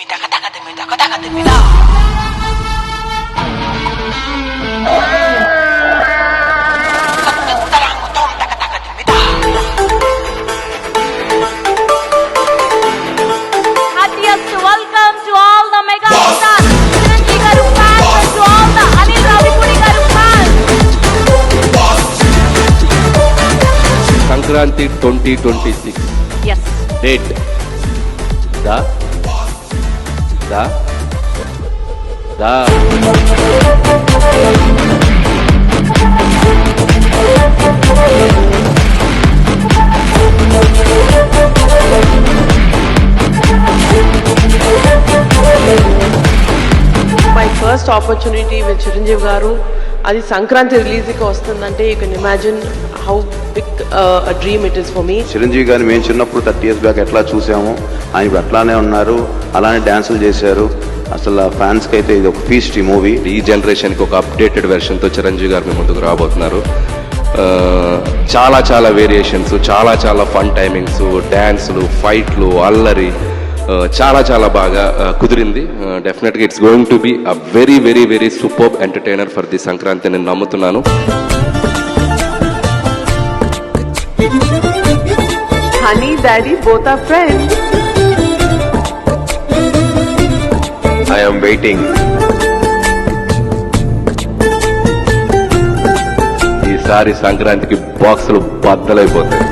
Happiest welcome to all the mega stars. Chiranjeevi garu fans and to all the Anil Ravipudi garu fans. Sankranti 2026. Yes. Date. Da. My first opportunity with Chiranjeevi garu, అది సంక్రాంతి రిలీజ్కి వస్తుందంటే you can imagine how big a dream it is for me. Chiranjeevi గారిని మేము చిన్నప్పుడు 30 years back ఎట్లా చూసాము, ఆయన ఇప్పుడు అట్లానే ఉన్నారు, అలానే డ్యాన్సులు చేశారు. అసలు ఫ్యాన్స్కి అయితే ఇది ఒక ఫీస్ట్ ఈ మూవీ. ఈ జనరేషన్కి ఒక అప్డేటెడ్ వెర్షన్తో చిరంజీవి గారు మీ ముందుకు రాబోతున్నారు. చాలా చాలా వేరియేషన్స్, చాలా చాలా ఫన్ టైమింగ్స్, డ్యాన్సులు, ఫైట్లు, అల్లరి, చాలా చాలా బాగా కుదిరింది. డెఫినెట్గా it's going to be a very very very super entertainer for the Sankranti నేను నమ్ముతున్నాను. Honey daddy both are friends. I am waiting. ఈసారి సంక్రాంతికి బాక్సులు బద్దలైపోతాయి.